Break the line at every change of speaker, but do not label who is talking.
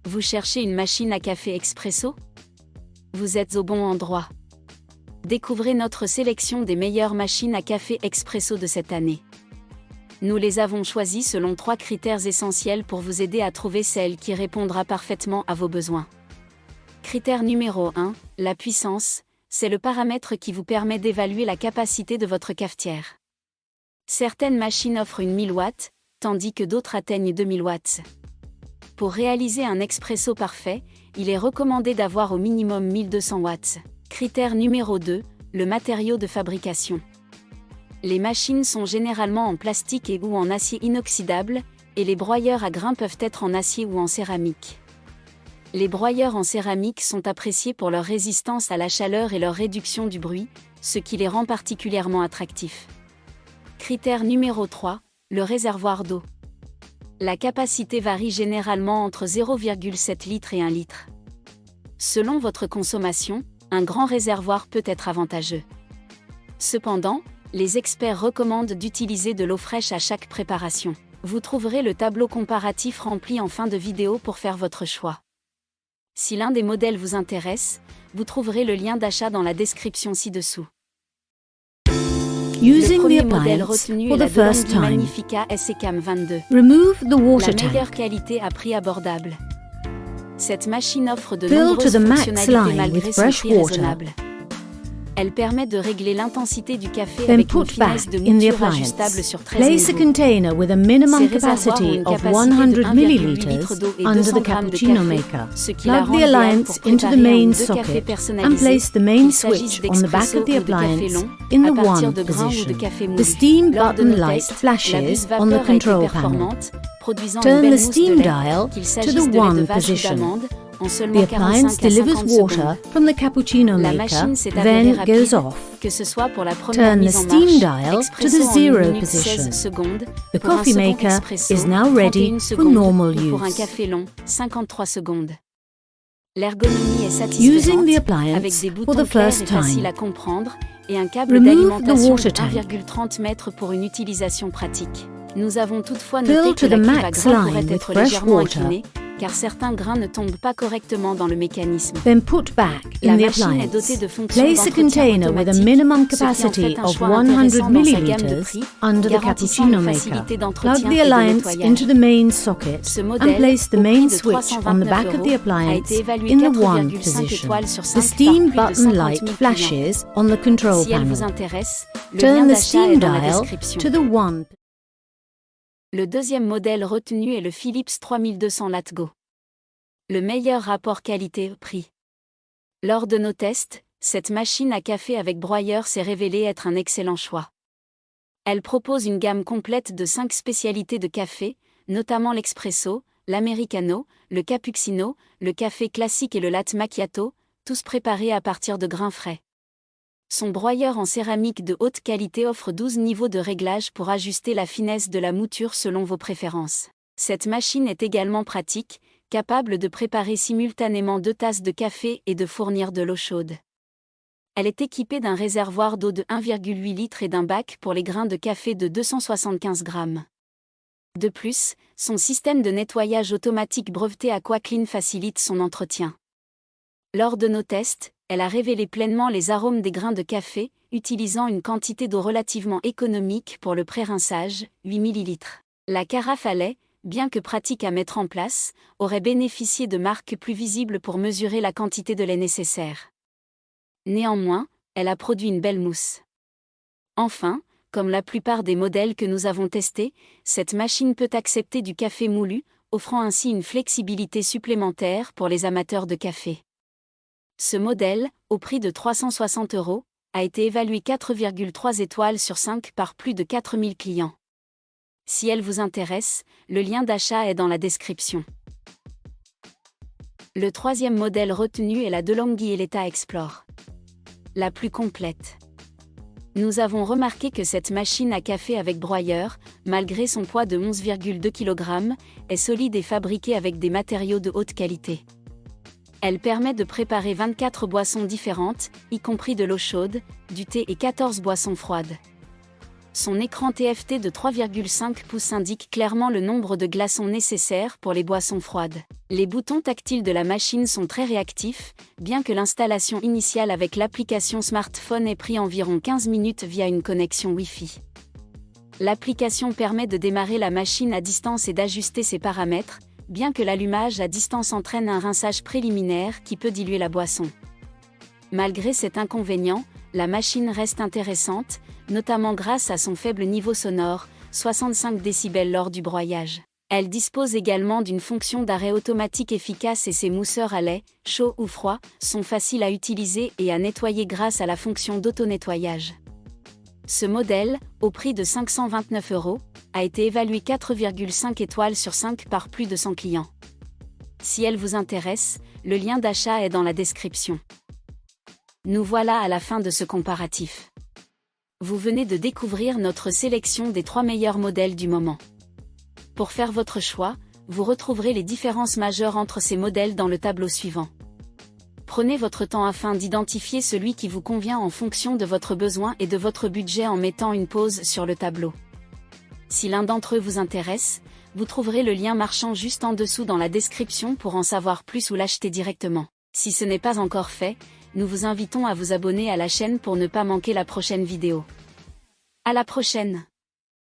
Vous cherchez une machine à café expresso? Vous êtes au bon endroit. Découvrez notre sélection des meilleures machines à café expresso de cette année. Nous les avons choisies selon 3 critères essentiels pour vous aider à trouver celle qui répondra parfaitement à vos besoins. Critère numéro 1, la puissance, c'est le paramètre qui vous permet d'évaluer la capacité de votre cafetière. Certaines machines offrent une 1000 watts, tandis que d'autres atteignent 2000 watts. Pour réaliser un expresso parfait, il est recommandé d'avoir au minimum 1200 watts. Critère numéro 2, le matériau de fabrication. Les machines sont généralement en plastique et ou en acier inoxydable, et les broyeurs à grains peuvent être en acier ou en céramique. Les broyeurs en céramique sont appréciés pour leur résistance à la chaleur et leur réduction du bruit, ce qui les rend particulièrement attractifs. Critère numéro 3, le réservoir d'eau. La capacité varie généralement entre 0,7 litres et 1 litre. Selon votre consommation, un grand réservoir peut être avantageux. Cependant, les experts recommandent d'utiliser de l'eau fraîche à chaque préparation. Vous trouverez le tableau comparatif rempli en fin de vidéo pour faire votre choix. Si l'un des modèles vous intéresse, vous trouverez le lien d'achat dans la description ci-dessous.
Using
Le
the
premier modèle
appliance
retenu
for
est la
the first
DeLonghi
time.
Magnifica SECAM 22.
Remove the water
La meilleure
tank.
qualité à prix abordable. Cette machine offre de
Fill to
nombreuses
the max
fonctionnalités
line
malgré
with
son
fresh
prix
water.
raisonnable. Elle permet de régler l'intensité du café
Then
avec une
put
finesse
back
de
in the
mouture
appliance.
ajustable sur 13
Place a
niveaux.
container with a minimum
Ces réservoirs ont
capacity
une
of
capacité de
100
1,8
milliliters
litres d'eau et
under
200
the
grammes de
cappuccino
café,
maker.
ce qui la
Plug
rend
the
idéale
appliance
pour
into the
préparer
main
un ou deux
socket
cafés
and
personnalisés,
place the main
qu'il s'agisse
switch on the back
d'expresso
of the
ou de café
appliance
long,
in
à
the
partir
1
de grains ou de
position.
café
The
moulu.
steam
Lors de
button
nos
light
tests, la
flashes
buse
on the
vapeur a été
control panel.
performante, produisant une
Turn
belle
the
mousse de
steam
lait,
dial
qu'il
to
s'agisse
the
de lait de
1
vache ou
position.
d'amande, en
The
seulement
appliance
45 à
delivers
50
water
secondes.
from the cappuccino
La
maker,
machine s'est avérée
then goes
rapide,
off.
que ce soit pour la première
Turn the
mise en
steam
marche,
dial to
expresso
the
en 1
0
minute
position.
16 secondes,
The
pour un
coffee
second
maker
expresso,
is now ready
31
for
secondes,
normal
ou pour un
use.
café long, 53 secondes. L'ergonomie est
Using
satisfaisante,
the
avec
appliance
des
for
boutons
the
clairs
first
et faciles
time.
à comprendre, et un câble
Remove the
d'alimentation de
water tank.
1,30 m pour une utilisation pratique. Nous avons toutefois
Fill
noté
to
que
the
la cuve à
max
grains
line
pourrait
with
être
fresh
légèrement
water.
inclinée, car certains grains ne tombent pas correctement dans le mécanisme.
Then put back
La
in the
machine est dotée
appliance.
de fonctions
Place a
d'entretien
container with a
automatique,
minimum
ce qui en
capacity
fait un
of
choix
100
intéressant dans sa gamme de
milliliters
prix,
under the
garantissant
cappuccino
une
maker.
facilité
Plug
d'entretien
the
et de
appliance
nettoyage.
into the main socket
Ce
and
modèle,
place the
au
main
prix de
switch on the back of the
329 €, a
appliance
été évalué
in the 1
4,5
position.
étoiles sur
The
5
steam
par plus de
button
50
light
000 clients.
flashes on the control
Si elle vous
panel.
intéresse, le lien
Turn the
d'achat est
steam
dans la
dial
description.
to the 1.
Le deuxième modèle retenu est le Philips 3200 Latgo. Le meilleur rapport qualité-prix. Lors de nos tests, cette machine à café avec broyeur s'est révélée être un excellent choix. Elle propose une gamme complète de 5 spécialités de café, notamment l'expresso, l'americano, le cappuccino, le café classique et le latte macchiato, tous préparés à partir de grains frais. Son broyeur en céramique de haute qualité offre 12 niveaux de réglage pour ajuster la finesse de la mouture selon vos préférences. Cette machine est également pratique, capable de préparer simultanément 2 tasses de café et de fournir de l'eau chaude. Elle est équipée d'un réservoir d'eau de 1,8 litre et d'un bac pour les grains de café de 275 grammes. De plus, son système de nettoyage automatique breveté AquaClean facilite son entretien. Lors de nos tests, elle a révélé pleinement les arômes des grains de café, utilisant une quantité d'eau relativement économique pour le pré-rinçage, 8 ml. La carafe à lait, bien que pratique à mettre en place, aurait bénéficié de marques plus visibles pour mesurer la quantité de lait nécessaire. Néanmoins, elle a produit une belle mousse. Enfin, comme la plupart des modèles que nous avons testés, cette machine peut accepter du café moulu, offrant ainsi une flexibilité supplémentaire pour les amateurs de café. Ce modèle, au prix de 360 €, a été évalué 4,3 étoiles sur 5 par plus de 4000 clients. Si elle vous intéresse, le lien d'achat est dans la description. Le troisième modèle retenu est la DeLonghi Eletta Explore. La plus complète. Nous avons remarqué que cette machine à café avec broyeur, malgré son poids de 11,2 kg, est solide et fabriquée avec des matériaux de haute qualité. Elle permet de préparer 24 boissons différentes, y compris de l'eau chaude, du thé et 14 boissons froides. Son écran TFT de 3,5 pouces indique clairement le nombre de glaçons nécessaires pour les boissons froides. Les boutons tactiles de la machine sont très réactifs, bien que l'installation initiale avec l'application smartphone ait pris environ 15 minutes via une connexion Wi-Fi. L'application permet de démarrer la machine à distance et d'ajuster ses paramètres, bien que l'allumage à distance entraîne un rinçage préliminaire qui peut diluer la boisson. Malgré cet inconvénient, la machine reste intéressante, notamment grâce à son faible niveau sonore, 65 décibels lors du broyage. Elle dispose également d'une fonction d'arrêt automatique efficace et ses mousseurs à lait, chaud ou froid, sont faciles à utiliser et à nettoyer grâce à la fonction d'auto-nettoyage. Ce modèle, au prix de 529 €, a été évalué 4,5 étoiles sur 5 par plus de 100 clients. Si elle vous intéresse, le lien d'achat est dans la description. Nous voilà à la fin de ce comparatif. Vous venez de découvrir notre sélection des 3 meilleurs modèles du moment. Pour faire votre choix, vous retrouverez les différences majeures entre ces modèles dans le tableau suivant. Prenez votre temps afin d'identifier celui qui vous convient en fonction de votre besoin et de votre budget en mettant une pause sur le tableau. Si l'un d'entre eux vous intéresse, vous trouverez le lien marchand juste en dessous dans la description pour en savoir plus ou l'acheter directement. Si ce n'est pas encore fait, nous vous invitons à vous abonner à la chaîne pour ne pas manquer la prochaine vidéo. À la prochaine!